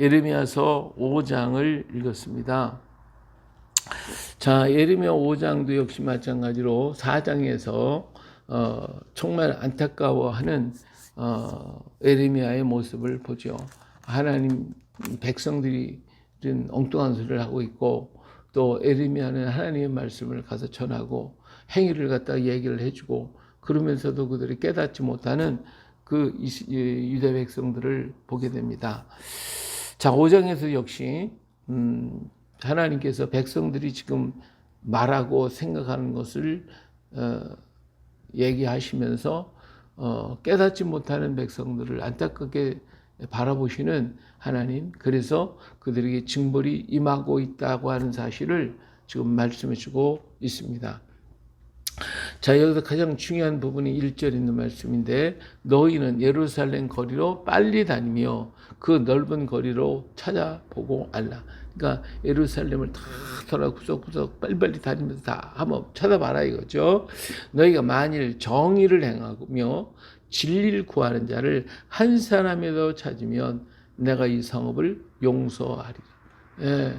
예레미야서 5장을 읽었습니다. 자, 예레미야 5장도 역시 마찬가지로 4장에서 정말 안타까워하는 예레미야의 모습을 보죠. 하나님 백성들이 엉뚱한 소리를 하고 있고, 또 예레미야는 하나님의 말씀을 가서 전하고 행위를 갖다 얘기를 해주고, 그러면서도 그들이 깨닫지 못하는 그 유대 백성들을 보게 됩니다. 자, 5장에서 역시 하나님께서 백성들이 지금 말하고 생각하는 것을 얘기하시면서 깨닫지 못하는 백성들을 안타깝게 바라보시는 하나님, 그래서 그들에게 징벌이 임하고 있다고 하는 사실을 지금 말씀해 주고 있습니다. 자, 여기서 가장 중요한 부분이 1절 있는 말씀인데, 너희는 예루살렘 거리로 빨리 다니며 그 넓은 거리로 찾아보고 알라. 그러니까 예루살렘을 다 돌아 구석구석 빨리빨리 다니면서 다 한번 찾아봐라 이거죠. 너희가 만일 정의를 행하며 진리를 구하는 자를 한 사람이라도 찾으면 내가 이 성읍을 용서하리라. 예,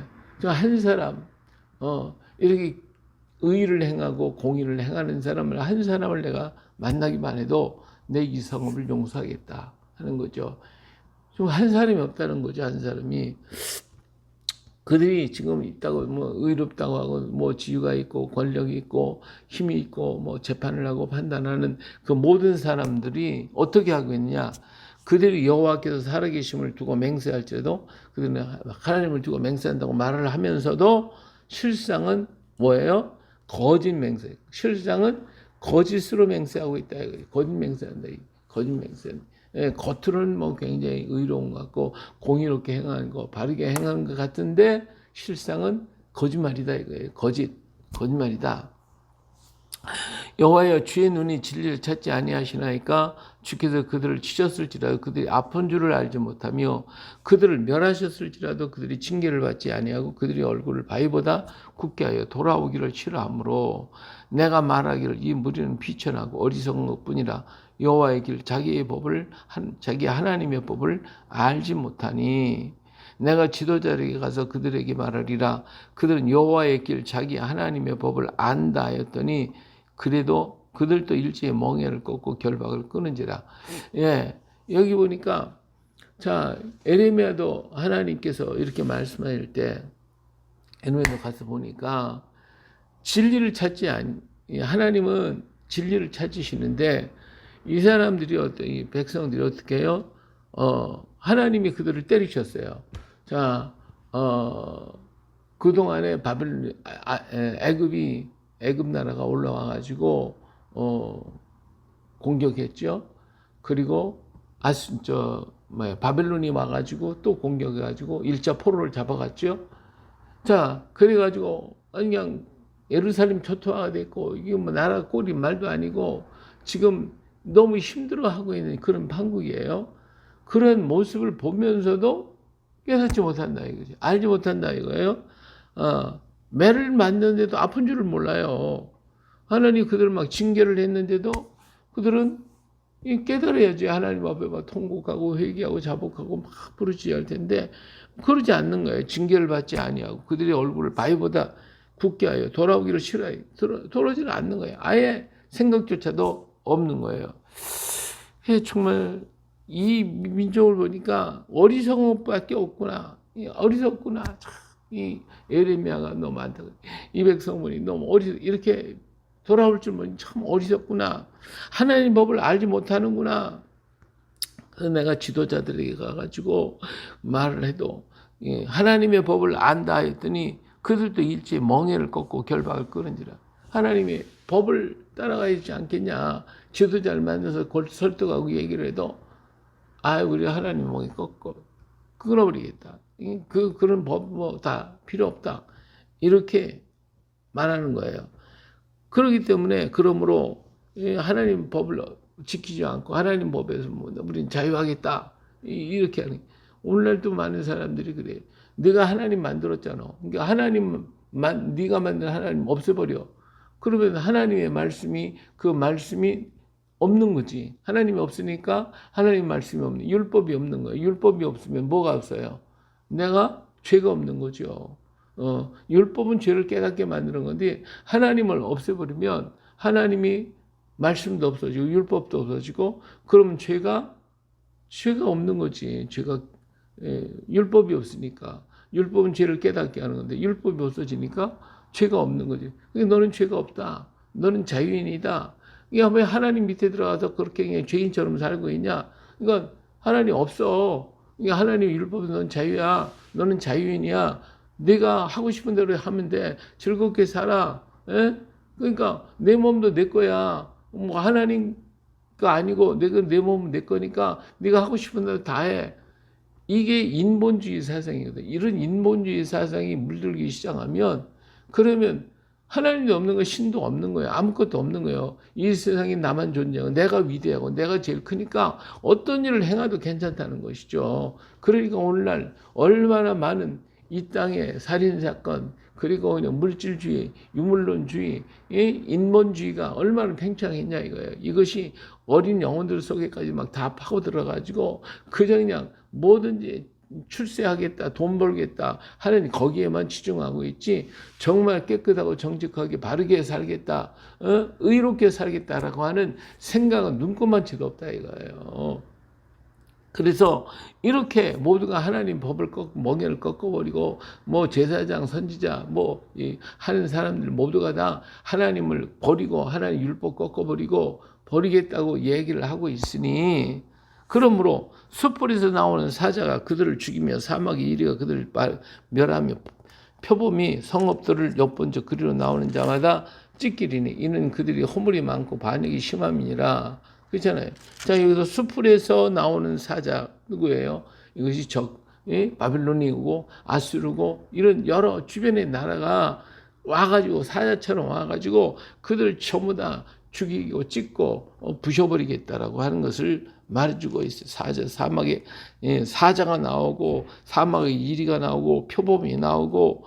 한 사람, 이렇게 의를 행하고 공의를 행하는 사람을 한 사람을 내가 만나기만 해도 내 이 성읍을 용서하겠다 하는 거죠. 좀 한 사람이 없다는 거죠. 한 사람이. 그들이 지금 있다고 뭐 의롭다고 하고 뭐 지위가 있고 권력이 있고 힘이 있고 뭐 재판을 하고 판단하는 그 모든 사람들이 어떻게 하고 있느냐? 그들이 여호와께서 살아계심을 두고 맹세할지라도 그들은 하나님을 두고 맹세한다고 말을 하면서도 실상은 뭐예요? 거짓 맹세. 실상은 거짓으로 맹세하고 있다. 거짓 맹세한다. 거짓 맹세한다. 예, 겉으로는 뭐 굉장히 의로운 것 같고 공의롭게 행하는 거, 바르게 행하는 것 같은데 실상은 거짓말이다 이거예요. 거짓말이다. 여호와여, 주의 눈이 진리를 찾지 아니하시나이까? 주께서 그들을 치셨을지라도 그들이 아픈 줄을 알지 못하며 그들을 멸하셨을지라도 그들이 징계를 받지 아니하고 그들의 얼굴을 바위보다 굳게 하여 돌아오기를 싫어하므로 내가 말하기를 이 무리는 비천하고 어리석은 것뿐이라. 여호와의 길 자기 하나님의 법을 알지 못하니 내가 지도자에게 가서 그들에게 말하리라. 그들은 여호와의 길 자기 하나님의 법을 안다 하였더니 그래도 그들도 일제히 멍에를 꺾고 결박을 끊은지라. 예, 여기 보니까 자, 예레미야도 하나님께서 이렇게 말씀하실 때 예레미야도 가서 보니까 진리를 찾지 하나님은 진리를 찾으시는데 이 사람들이 이 백성들이 어떻게 해요? 하나님이 그들을 때리셨어요. 자, 그동안에 애굽 나라가 올라와가지고 공격했죠. 그리고 바벨론이 와가지고 또 공격해가지고 1차 포로를 잡아갔죠. 자, 그래가지고 그냥 예루살렘 초토화가 됐고 이게 뭐 나라 꼴이 말도 아니고 지금 너무 힘들어하고 있는 그런 판국이에요. 그런 모습을 보면서도 깨닫지 못한다 이거지. 알지 못한다 이거예요. 매를 맞는데도 아픈 줄을 몰라요. 하나님 그들을 막 징계를 했는데도 그들은 깨달아야지. 하나님 앞에 막 통곡하고 회개하고 자복하고 막 부르짖어야 할 텐데 그러지 않는 거예요. 징계를 받지 아니하고 그들의 얼굴을 바위보다 굳게 하여 돌아오기를 싫어해요. 돌아오지는 않는 거예요. 아예 생각조차도 없는 거예요. 정말 이 민족을 보니까 어리석은 것밖에 없구나. 어리석구나. 이 예레미야가 너무 많다. 이 백성분이 너무 이렇게 돌아올 줄 모르니 참 어리석구나. 하나님 법을 알지 못하는구나. 그래서 내가 지도자들에게 가가지고 말을 해도 하나님의 법을 안다 했더니 그들도 일제히 멍에를 꺾고 결박을 끊은지라. 하나님의 법을 따라가야지 않겠냐. 지도자를 만나서 설득하고 얘기를 해도 우리 하나님 멍에 꺾고 끊어버리겠다. 그런 법 뭐 다 필요 없다. 이렇게 말하는 거예요. 그렇기 때문에 그러므로 하나님 법을 지키지 않고 하나님 법에서 우리는 자유하겠다. 이렇게 하는. 오늘날도 많은 사람들이 그래. 네가 하나님 만들었잖아. 그러니까 네가 만든 하나님 없애버려. 그러면 하나님의 말씀이 그 말씀이 없는 거지. 하나님이 없으니까 하나님 말씀이 없는, 율법이 없는 거예요. 율법이 없으면 뭐가 없어요? 내가 죄가 없는 거죠. 율법은 죄를 깨닫게 만드는 건데 하나님을 없애버리면 하나님이 말씀도 없어지고 율법도 없어지고 그러면 죄가 없는 거지. 율법이 없으니까. 율법은 죄를 깨닫게 하는 건데 율법이 없어지니까 죄가 없는 거지. 그러니까 너는 죄가 없다. 너는 자유인이다. 이게 왜 하나님 밑에 들어가서 그렇게 그냥 죄인처럼 살고 있냐? 그러니까 하나님 없어. 그러니까 하나님 율법은 넌 자유야. 너는 자유인이야. 내가 하고 싶은 대로 하면 돼. 즐겁게 살아. 에? 그러니까 내 몸도 내 거야. 뭐 하나님 거 아니고 내 몸은 내 거니까 네가 하고 싶은 대로 다 해. 이게 인본주의 사상이거든. 이런 인본주의 사상이 물들기 시작하면 그러면 하나님도 없는 거 신도 없는 거예요. 아무것도 없는 거예요. 이 세상에 나만 존재하고 내가 위대하고 내가 제일 크니까 어떤 일을 행해도 괜찮다는 것이죠. 그러니까 오늘날 얼마나 많은 이 땅의 살인사건 그리고 그냥 물질주의, 유물론주의, 인본주의가 얼마나 팽창했냐 이거예요. 이것이 어린 영혼들 속에까지 막 다 파고 들어가지고 그냥 뭐든지 출세하겠다, 돈 벌겠다 하는 거기에만 치중하고 있지 정말 깨끗하고 정직하게 바르게 살겠다, 의롭게 살겠다라고 하는 생각은 눈꼽만치도 없다 이거예요. 그래서 이렇게 모두가 하나님 법을 멍에를 꺾어버리고 뭐 제사장 선지자 하는 사람들 모두가 다 하나님을 버리고 하나님 율법 꺾어버리고 버리겠다고 얘기를 하고 있으니 그러므로 숯불에서 나오는 사자가 그들을 죽이며 사막의 이리가 그들을 멸하며 표범이 성읍들을 엿본적 그리로 나오는 자마다 찢기리니 이는 그들이 허물이 많고 반역이 심함이니라. 그렇잖아요. 자, 여기서 숯불에서 나오는 사자 누구예요? 이것이 바빌론이고 아수르고 이런 여러 주변의 나라가 와가지고 사자처럼 와가지고 그들 전부 다 죽이고 찢고 부셔버리겠다라고 하는 것을 말해주고 있어요. 사막에 사자가 나오고 사막에 이리가 나오고 표범이 나오고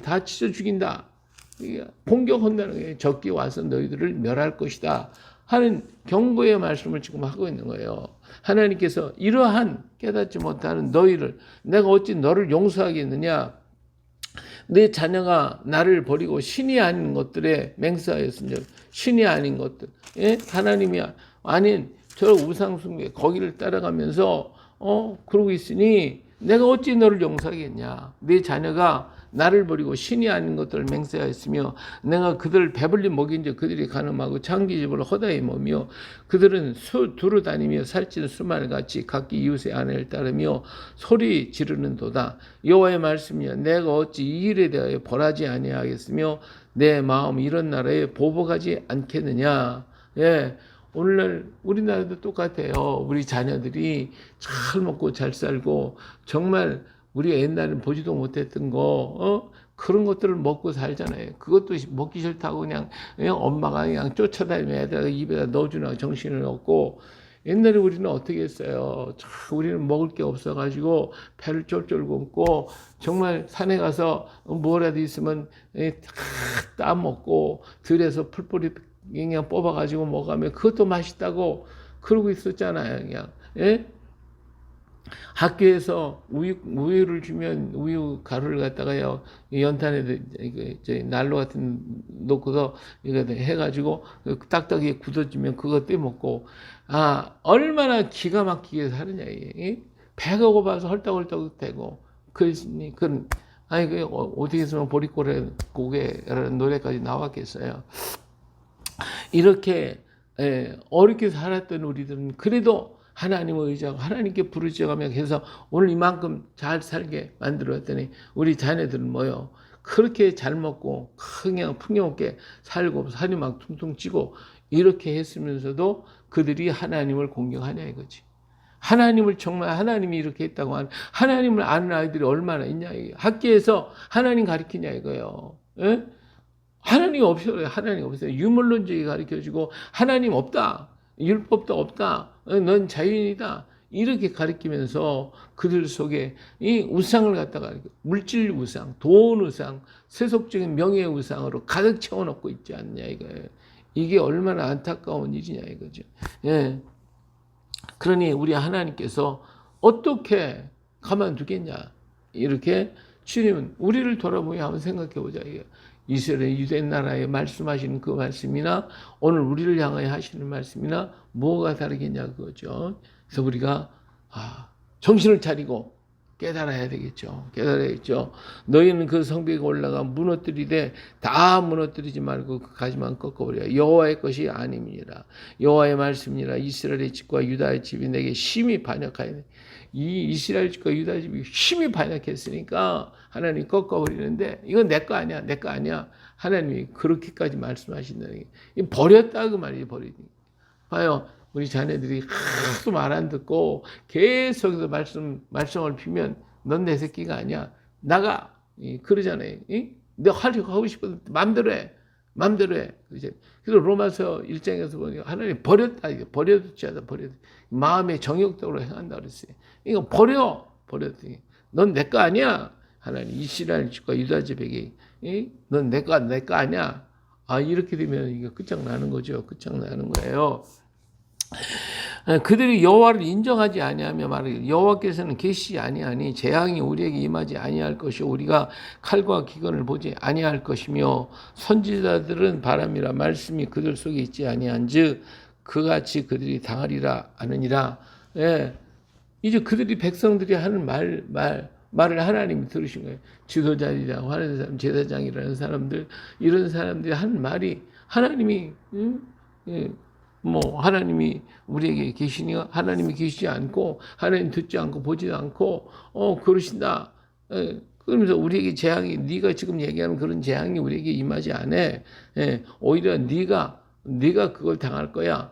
다 찢어 죽인다. 공격한다는 게 적기 와서 너희들을 멸할 것이다 하는 경고의 말씀을 지금 하고 있는 거예요. 하나님께서 이러한 깨닫지 못하는 너희를 내가 어찌 너를 용서하겠느냐. 내 자녀가 나를 버리고 신이 아닌 것들에 맹세하였으니 신이 아닌 것들 하나님이 아닌 저 우상숭배 거기를 따라가면서 그러고 있으니 내가 어찌 너를 용서하겠냐. 내 자녀가 나를 버리고 신이 아닌 것들을 맹세하였으며 내가 그들을 배불리 먹인 즉 그들이 간음하고 창기집을 허다히 먹으며 그들은 두루 다니며 살찐 수말같이 각기 이웃의 아내를 따르며 소리 지르는도다. 여호와의 말씀이여 내가 어찌 이 일에 대하여 벌하지 아니하겠으며 내 마음 이런 나라에 보복하지 않겠느냐. 오늘날 우리나라도 똑같아요. 우리 자녀들이 잘 먹고 잘 살고 정말 우리가 옛날엔 보지도 못했던 거 그런 것들을 먹고 살잖아요. 그것도 먹기 싫다고 그냥 엄마가 그냥 쫓아다니며 애들가 입에다 넣어주나 정신을 없고 옛날에 우리는 어떻게 했어요. 우리는 먹을 게 없어가지고 배를 쫄쫄 굶고 정말 산에 가서 뭐라도 있으면 따 먹고 들에서 풀뿌리 그냥 뽑아가지고 먹으면 그것도 맛있다고 그러고 있었잖아요. 그냥 학교에서 우유를 주면 우유 가루를 갖다가요 연탄에 난로 같은 놓고서 이거 해가지고 딱딱하게 굳어지면 그거 떼먹고 얼마나 기가 막히게 사느냐 이게 배가 고파서 헐떡헐떡 대고 그랬으니 어떻게 해서 보릿고개라는 노래까지 나왔겠어요. 이렇게 어렵게 살았던 우리들은 그래도 하나님을 의지하고 하나님께 부르짖어가며 해서 오늘 이만큼 잘 살게 만들었더니 우리 자녀들은 뭐요? 그렇게 잘 먹고 그냥 풍요롭게 살고 살이 막 퉁퉁 찌고 이렇게 했으면서도 그들이 하나님을 공경하냐 이거지. 하나님을 정말 하나님이 이렇게 했다고 하는 하나님을 아는 아이들이 얼마나 있냐 이게. 학교에서 하나님 가르치냐 이거예요. 하나님 없어요. 하나님 없어요. 유물론주의 가르쳐주고 하나님 없다. 율법도 없다. 넌 자유인이다. 이렇게 가르치면서 그들 속에 이 우상을 갖다가 물질 우상, 돈 우상, 세속적인 명예 우상으로 가득 채워놓고 있지 않냐 이거예요. 이게 얼마나 안타까운 일이냐 이거죠. 그러니 우리 하나님께서 어떻게 가만두겠냐. 이렇게 주님은 우리를 돌아보며 한번 생각해 보자. 이스라엘 유대 나라에 말씀하시는 그 말씀이나 오늘 우리를 향하여 하시는 말씀이나 뭐가 다르겠냐 그거죠. 그래서 우리가 정신을 차리고 깨달아야 되겠죠. 깨달아야겠죠. 너희는 그 성벽에 올라가 무너뜨리되 다 무너뜨리지 말고 그 가지만 꺾어버려. 여호와의 것이 아님이니라. 여호와의 말씀이니라. 이스라엘의 집과 유다의 집이 내게 심히 반역하여 이 이스라엘 집과 유다 집이 심히 반역했으니까 하나님이 꺾어버리는데 이건 내 거 아니야. 내 거 아니야. 하나님이 그렇게까지 말씀하신다는 게 버렸다 그 말이에요. 버리니. 봐요. 우리 자녀들이 하도 말 안 듣고 계속해서 말썽을 피면 넌 내 새끼가 아니야. 나가. 그러잖아요. 내가 하고 싶은 마음대로 해. 마음대로 해. 그래서 로마서 1장에서 보니까 하나님 버렸다. 버려두지 않아. 버려두. 마음의 정욕적으로 행한다 그랬어요. 이거 버렸더니 넌 내 거 아니야. 하나님 이스라엘 집과 유다 집에게 넌 내 거 아니야. 이렇게 되면 이게 끝장나는 거죠. 끝장나는 거예요. 그들이 여호와를 인정하지 아니하며 말하기를 여호와께서는 계시지 아니하니 재앙이 우리에게 임하지 아니할 것이요 우리가 칼과 기근을 보지 아니할 것이며 선지자들은 바람이라 말씀이 그들 속에 있지 아니한즉 그같이 그들이 당하리라 하느니라. 예. 이제 그들이 백성들이 하는 말을 하나님이 들으신 거예요. 지도자들이라고 하는 사람, 제사장이라는 사람들, 이런 사람들이 하는 말이 하나님이 하나님이 우리에게 계시니 하나님이 계시지 않고 하나님 듣지 않고 보지도 않고 그러신다. 그러면서 우리에게 재앙이 네가 지금 얘기하는 그런 재앙이 우리에게 임하지 않아. 오히려 네가 그걸 당할 거야.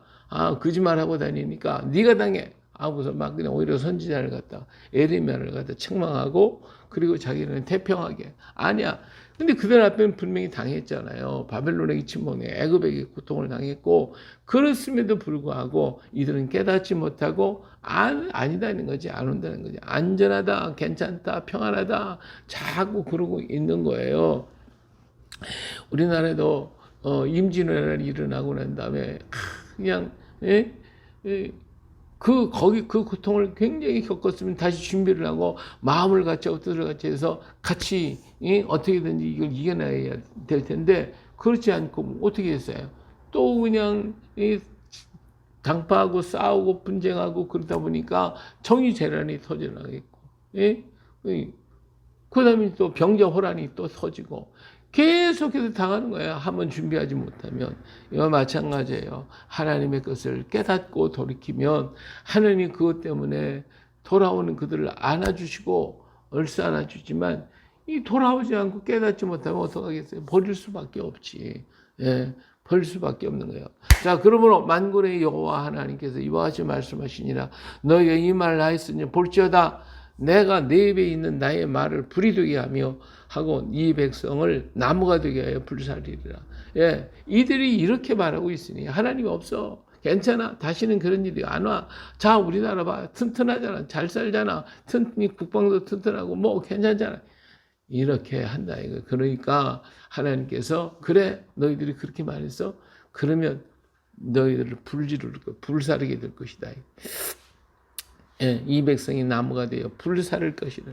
거짓말하고 다니니까 네가 당해. 하고서 막 그냥 오히려 선지자를 갖다 에레미야를 갖다 책망하고 그리고 자기는 태평하게 아니야. 근데 그들 앞에는 분명히 당했잖아요. 바벨론에게 침범해 애굽에게 고통을 당했고 그렇음에도 불구하고 이들은 깨닫지 못하고 아니다는 거지. 안 온다는 거지. 안전하다, 괜찮다, 평안하다 자꾸 그러고 있는 거예요. 우리나라도 임진왜란이 일어나고 난 다음에 그냥 그 고통을 굉장히 겪었으면 다시 준비를 하고 마음을 같이 뜻을 같이 해서 같이 어떻게든지 이걸 이겨내야 될 텐데 그렇지 않고 어떻게 했어요? 또 그냥 당파하고 싸우고 분쟁하고 그러다 보니까 정의재란이 터져나겠고, 그다음에 또 병자호란이 또 터지고. 계속해서 당하는 거예요. 한번 준비하지 못하면. 이와 마찬가지예요. 하나님의 것을 깨닫고 돌이키면 하나님이 그것 때문에 돌아오는 그들을 안아주시고 얼싸안아주지만 이 돌아오지 않고 깨닫지 못하면 어떡하겠어요? 버릴 수밖에 없지. 버릴 수밖에 없는 거예요. 자, 그러므로 만군의 여호와 하나님께서 이와 같이 말씀하시니라. 너희가 이 말을 하였으니 볼지어다 내가 내 입에 있는 나의 말을 불이 되게 하며 하고 이 백성을 나무가 되게 하여 불살리리라. 이들이 이렇게 말하고 있으니 하나님이 없어. 괜찮아. 다시는 그런 일이 안 와. 자, 우리나라 봐. 튼튼하잖아. 잘 살잖아. 국방도 튼튼하고 뭐 괜찮잖아. 이렇게 한다 이거. 그러니까 하나님께서 그래 너희들이 그렇게 말했어. 그러면 너희들을 불사르게 될 것이다. 이 백성이 나무가 되어 불사를 것이라.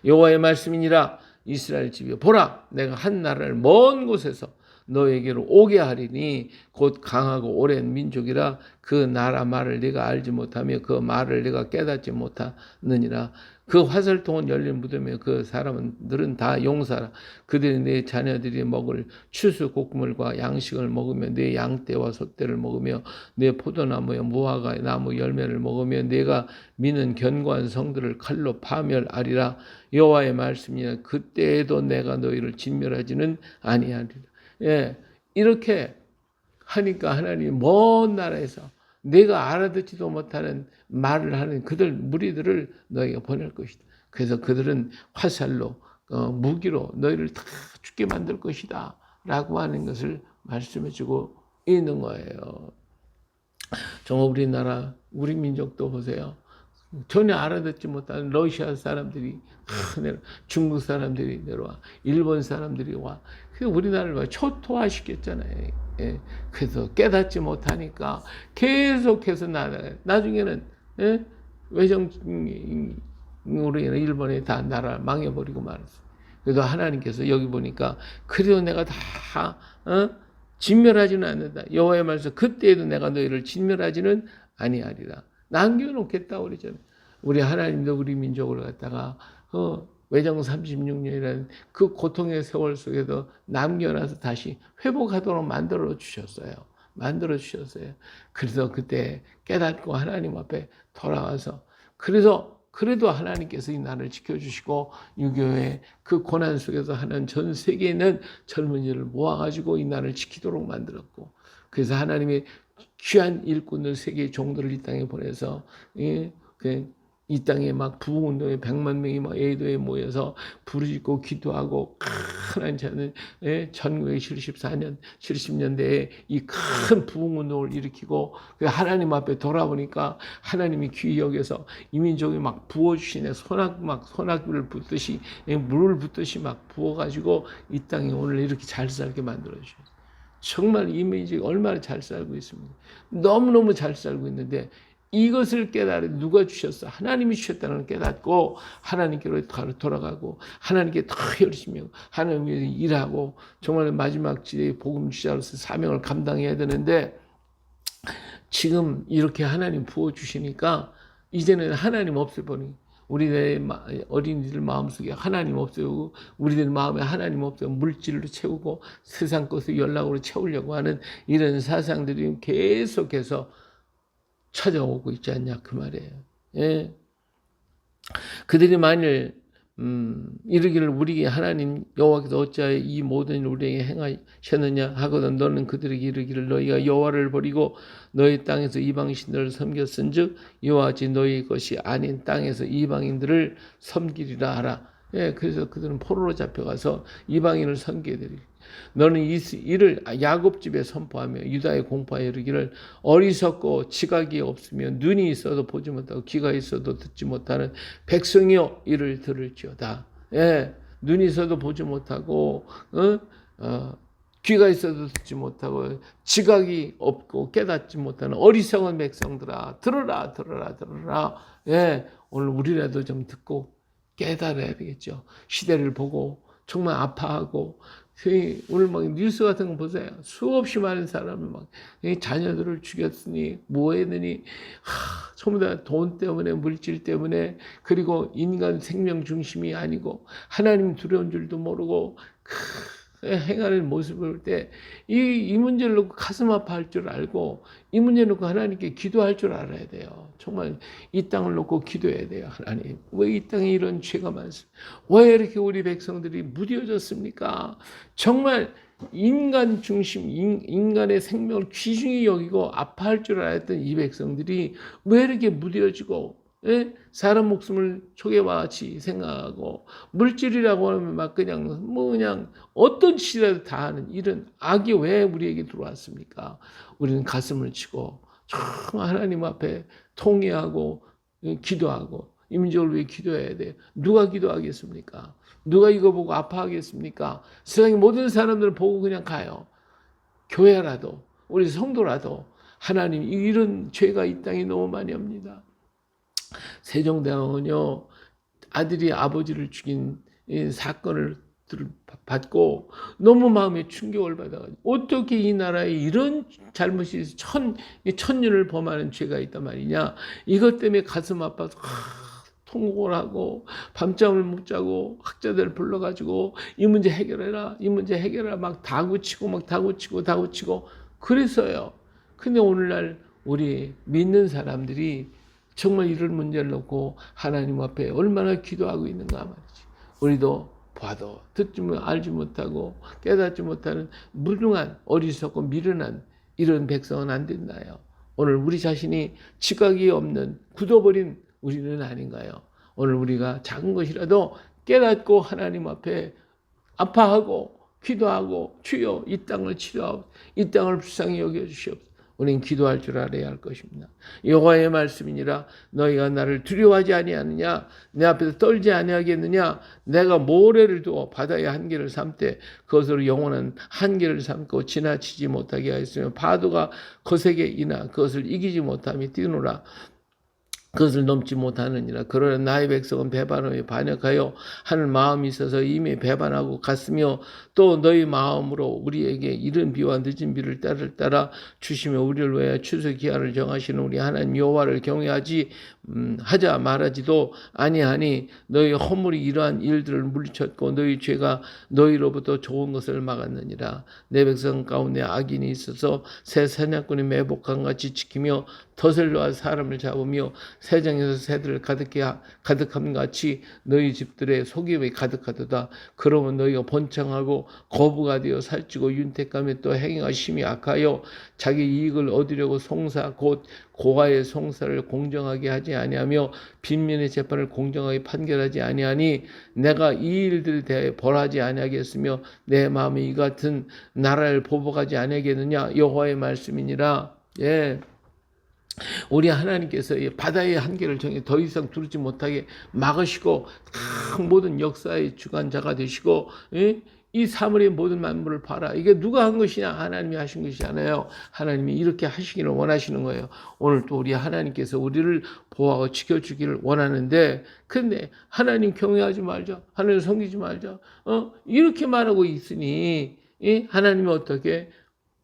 여호와의 말씀이니라. 이스라엘 집이여 보라 내가 한 나라를 먼 곳에서 너에게로 오게 하리니 곧 강하고 오랜 민족이라 그 나라 말을 네가 알지 못하며 그 말을 네가 깨닫지 못하느니라. 그 화살통은 열린 무덤에 그 사람들은 다 용사라. 그들이 네 자녀들이 먹을 추수 곡물과 양식을 먹으며 네 양떼와 소떼를 먹으며 네 포도나무와 무화과 나무 열매를 먹으며 네가 미는 견고한 성들을 칼로 파멸하리라. 여호와의 말씀이야. 그때에도 내가 너희를 진멸하지는 아니하리라. 이렇게 하니까 하나님이 먼 나라에서 내가 알아듣지도 못하는 말을 하는 그들 무리들을 너희가 보낼 것이다. 그래서 그들은 화살로 무기로 너희를 다 죽게 만들 것이다 라고 하는 것을 말씀해주고 있는 거예요. 정말 우리나라 우리 민족도 보세요. 전혀 알아듣지 못하는 러시아 사람들이 중국 사람들이 내려와 일본 사람들이 와. 그래서 우리나라를 초토화시켰잖아요. 그래서 깨닫지 못하니까 계속해서 나중에는 외정 우리는 일본에 다 나라 망해버리고 말았어. 그래도 하나님께서 여기 보니까 그래도 내가 다 진멸하지는 않는다. 여호와의 말씀 그때에도 내가 너희를 진멸하지는 아니하리라. 남겨놓겠다 그러잖아요. 우리 하나님도 우리 민족을 갖다가 외정 36년이라는 그 고통의 세월 속에도 남겨놔서 다시 회복하도록 만들어 주셨어요. 만들어 주셨어요. 그래서 그때 깨닫고 하나님 앞에 돌아와서 그래도 하나님께서 이 나라를 지켜주시고 유교의 그 고난 속에서 하는 전 세계에 있는 젊은이를 모아가지고 이 나라를 지키도록 만들었고, 그래서 하나님의 귀한 일꾼들 세계의 종들을 이 땅에 보내서 이 땅에 막 부흥운동에 100만 명이 막 A도에 모여서 부르짖고 기도하고 큰 자는 1974년 70년대에 이 큰 부흥운동을 일으키고 하나님 앞에 돌아보니까 하나님이 귀히 여겨서 이민족이 막 부어주시네. 소나기를 붓듯이 물을 붓듯이 막 부어가지고 이 땅에 오늘 이렇게 잘 살게 만들어주셨어요. 정말 이민족이 얼마나 잘 살고 있습니다. 너무너무 잘 살고 있는데 이것을 깨달아 누가 주셨어? 하나님이 주셨다는 걸 깨닫고 하나님께로 돌아가고 하나님께 더 열심히 하고 하나님 위해서 일하고 정말 마지막 지대의 복음 주자로서 사명을 감당해야 되는데, 지금 이렇게 하나님 부어주시니까 이제는 하나님 없애버리니 우리의 어린이들 마음속에 하나님 없애고 우리들 마음에 하나님 없애고 물질로 채우고 세상 것을 연락으로 채우려고 하는 이런 사상들이 계속해서 찾아오고 있지 않냐 그 말이에요. 예. 그들이 만일 이르기를 우리에게 하나님 여호와께서 어찌하여 이 모든 일을 우리에게 행하셨느냐 하거든 너는 그들에게 이르기를 너희가 여호와를 버리고 너희 땅에서 이방신들을 섬겼은즉 이와 같이 너희 것이 아닌 땅에서 이방인들을 섬기리라 하라. 예, 그래서 그들은 포로로 잡혀가서 이방인을 섬기게 되리. 너는 이를 야곱 집에 선포하며 유다에 공포하여 이르기를 어리석고 지각이 없으며 눈이 있어도 보지 못하고 귀가 있어도 듣지 못하는 백성이여 이를 들을지어다. 예, 눈이 있어도 보지 못하고 귀가 있어도 듣지 못하고 지각이 없고 깨닫지 못하는 어리석은 백성들아 들으라. 예, 오늘 우리라도 좀 듣고 깨달아야 되겠죠. 시대를 보고 정말 아파하고 오늘 막 뉴스 같은 거 보세요. 수없이 많은 사람을 막 자녀들을 죽였으니 뭐 했느니 전부 다 돈 때문에 물질 때문에 그리고 인간 생명 중심이 아니고 하나님 두려운 줄도 모르고 행하는 모습을 볼 때 이 문제를 놓고 가슴 아파할 줄 알고 이 문제를 놓고 하나님께 기도할 줄 알아야 돼요. 정말 이 땅을 놓고 기도해야 돼요. 하나님 왜 이 땅에 이런 죄가 많습니까? 왜 이렇게 우리 백성들이 무뎌졌습니까? 정말 인간 중심 인간의 생명을 귀중히 여기고 아파할 줄 알았던 이 백성들이 왜 이렇게 무뎌지고 사람 목숨을 초계와 같이 생각하고 물질이라고 하면 막 그냥 어떤 짓이라도 다 하는 이런 악이 왜 우리에게 들어왔습니까? 우리는 가슴을 치고 정말 하나님 앞에 통회하고 기도하고 이 민족을 위해 기도해야 돼요. 누가 기도하겠습니까? 누가 이거 보고 아파하겠습니까? 세상의 모든 사람들을 보고 그냥 가요. 교회라도 우리 성도라도 하나님 이런 죄가 이 땅에 너무 많이 옵니다. 세종대왕은요 아들이 아버지를 죽인 사건을 받고 너무 마음에 충격을 받아가지고 어떻게 이 나라에 이런 잘못이 천년을 범하는 죄가 있단 말이냐. 이것 때문에 가슴 아파서 통곡을 하고 밤잠을 못 자고 학자들을 불러가지고 이 문제 해결해라 막 다구치고 그랬어요. 근데 오늘날 우리 믿는 사람들이 정말 이런 문제를 놓고 하나님 앞에 얼마나 기도하고 있는가 말이지. 우리도 봐도 알지 못하고 깨닫지 못하는 무능한 어리석고 미련한 이런 백성은 안 된다요. 오늘 우리 자신이 지각이 없는 굳어버린 우리는 아닌가요? 오늘 우리가 작은 것이라도 깨닫고 하나님 앞에 아파하고 기도하고 주여 이 땅을 치료하고 이 땅을 불쌍히 여겨주시옵소서. 우리는 기도할 줄 알아야 할 것입니다. 여호와의 말씀이니라 너희가 나를 두려워하지 아니하느냐 내 앞에서 떨지 아니하겠느냐 내가 모래를 두어 바다의 한계를 삼되 그것으로 영원한 한계를 삼고 지나치지 못하게 하였으며 파도가 거세게 이나 그것을 이기지 못하며 뛰노라. 그것을 넘지 못하느니라. 그러나 나의 백성은 배반하여 반역하여 하는 마음이 있어서 이미 배반하고 갔으며 또 너희 마음으로 우리에게 이른 비와 늦은 비를 따라 주시며 우리를 위하여 추수 기한을 정하시는 우리 하나님 여호와를 경외하지 하자 말하지도 아니하니 너희 허물이 이러한 일들을 물리쳤고 너희 죄가 너희로부터 좋은 것을 막았느니라. 내 백성 가운데 악인이 있어서 새 사냥꾼이 매복한 같이 지키며 덫을 놓아 사람을 잡으며 세정에서 새들을 가득함 같이 너희 집들의 속임이 가득하도다. 그러면 너희가 번창하고 거부가 되어 살찌고 윤택감에 또 행위가 심히 악하여 자기 이익을 얻으려고 송사 곧 고가의 송사를 공정하게 하지 아니하며 빈민의 재판을 공정하게 판결하지 아니하니 내가 이 일들에 대해 벌하지 아니하겠으며 내 마음이 이 같은 나라를 보복하지 아니하겠느냐 여호와의 말씀이니라. 예. 우리 하나님께서 이 바다의 한계를 정해 더 이상 두르지 못하게 막으시고 모든 역사의 주관자가 되시고 이 사물의 모든 만물을 봐라. 이게 누가 한 것이냐? 하나님이 하신 것이잖아요. 하나님이 이렇게 하시기를 원하시는 거예요. 오늘 또 우리 하나님께서 우리를 보호하고 지켜주기를 원하는데 근데 하나님 경외하지 말자. 하나님 섬기지 말자. 이렇게 말하고 있으니 하나님이 어떻게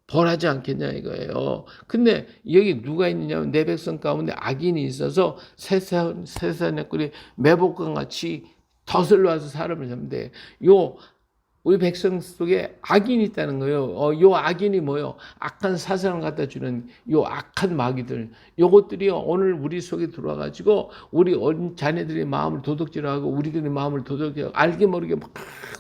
벌하지 않겠냐 이거예요. 근데 여기 누가 있느냐면 내 백성 가운데 악인이 있어서 새사냥꾼이 매복과 같이 덫을 놔서 사람을 잡는데 우리 백성 속에 악인이 있다는 거예요. 요 악인이 뭐요? 악한 사상을 갖다 주는 요 악한 마귀들. 요것들이요 오늘 우리 속에 들어와가지고 우리 어린 자녀들의 마음을 도둑질하고 우리들의 마음을 도둑질하고 알게 모르게 막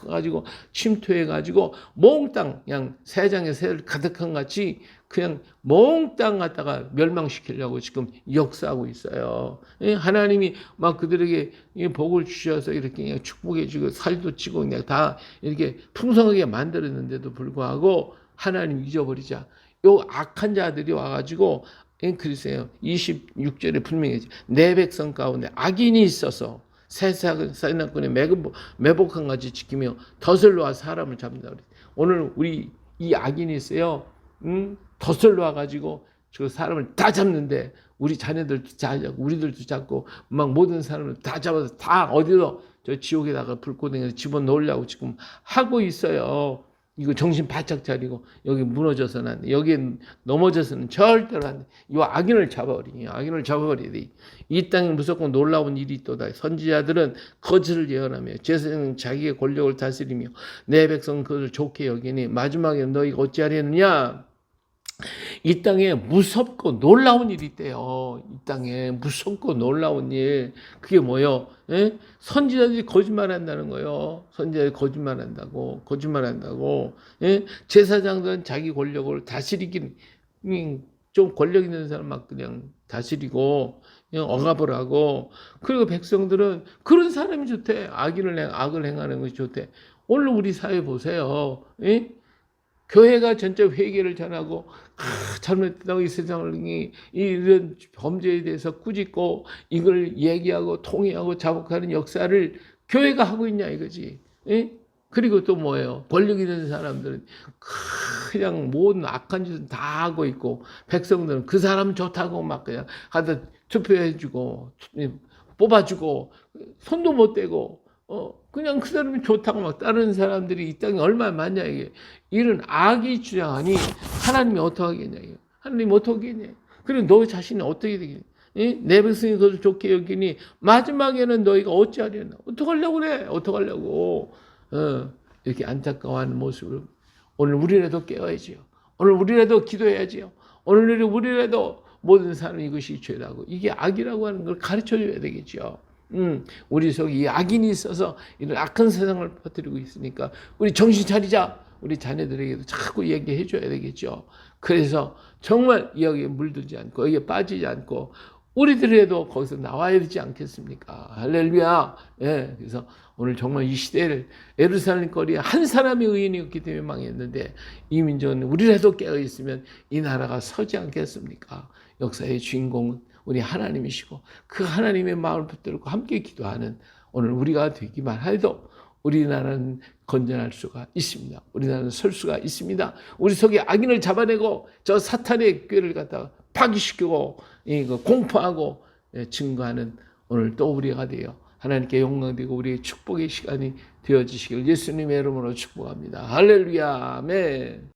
가지고 침투해가지고 몽땅 그냥 세상에 새를 가득한 같이 그냥 몽땅 갖다가 멸망시키려고 지금 역사하고 있어요. 하나님이 막 그들에게 복을 주셔서 이렇게 그냥 축복해 주고 살도 치고 그냥 다 이렇게 풍성하게 만들었는데도 불구하고 하나님 잊어버리자. 요 악한 자들이 와가지고 그러세요. 26절에 분명히 내 백성 가운데 악인이 있어서 사냥꾼의 매복한 같이 지키며 덫을 놓아 사람을 잡는다. 오늘 우리 이 악인이 있어요. 덫을 놓아가지고 저 사람을 다 잡는데 우리 자녀들도 잡고 우리들도 잡고 막 모든 사람을 다 잡아서 다 어디로 저 지옥에다가 불꽃에 집어넣으려고 지금 하고 있어요. 이거 정신 바짝 차리고 여기 무너져서는 안 돼. 여기에 넘어져서는 절대로 안 돼. 이 악인을 잡아버리니 악인을 잡아버려야 돼. 이 땅에 무조건 놀라운 일이 있도다. 선지자들은 거짓을 예언하며 제사장은 자기의 권력을 다스리며 내 백성은 그것을 좋게 여기니 마지막에 너희가 어찌하려느냐. 이 땅에 무섭고 놀라운 일이 있대요. 이 땅에 무섭고 놀라운 일. 그게 뭐요? 예? 선지자들이 거짓말한다는 거예요. 선지자들이 거짓말한다고. 예? 제사장들은 자기 권력을 다스리긴 좀 권력 있는 사람 막 그냥 다스리고 그냥 억압을 하고 그리고 백성들은 그런 사람이 좋대. 악을 행하는 것이 좋대. 오늘 우리 사회 보세요. 예? 교회가 전체 회개를 전하고 잘못했다고 이 세상을 이런 범죄에 대해서 꾸짖고 이걸 얘기하고 통회하고 자복하는 역사를 교회가 하고 있냐 이거지. 예? 그리고 또 뭐예요? 권력 있는 사람들은 그냥 모든 악한 짓은 다 하고 있고 백성들은 그 사람 좋다고 막 그냥 하다 투표해주고 뽑아주고 손도 못 대고 그냥 그 사람이 좋다고 막 다른 사람들이 이 땅에 얼마나 많냐 이게. 이런 악이 주장하니 하나님이 어떻게 하겠냐 이게. 하나님이 어떻게 하겠냐. 그리고 너 자신이 어떻게 되겠냐. 내 백성이 그것을 좋게 여기니 마지막에는 너희가 어찌하려나. 어떡하려고 그래. 어떡하려고. 이렇게 안타까워하는 모습을 오늘 우리라도 깨워야지요. 오늘 우리라도 기도해야지요. 오늘 우리라도 모든 사람이 이것이 죄라고 이게 악이라고 하는 걸 가르쳐줘야 되겠죠. 우리 속에 이 악인이 있어서 이런 악한 세상을 퍼뜨리고 있으니까 우리 정신 차리자. 우리 자녀들에게도 자꾸 얘기해 줘야 되겠죠. 그래서 정말 여기에 물들지 않고 여기에 빠지지 않고 우리들에도 거기서 나와야 되지 않겠습니까? 할렐루야. 예, 그래서 오늘 정말 이 시대를 예루살렘 거리에 한 사람의 의인이었기 때문에 망했는데 이 민족은 우리라도 깨어 있으면 이 나라가 서지 않겠습니까? 역사의 주인공은 우리 하나님이시고 그 하나님의 마음을 붙들고 함께 기도하는 오늘 우리가 되기만 해도 우리나라는 건전할 수가 있습니다. 우리나라는 설 수가 있습니다. 우리 속에 악인을 잡아내고 저 사탄의 꾀를 갖다가 파기시키고 공포하고 증거하는 오늘 또 우리가 되어 하나님께 영광되고 우리의 축복의 시간이 되어지시길 예수님의 이름으로 축복합니다. 할렐루야. 아멘.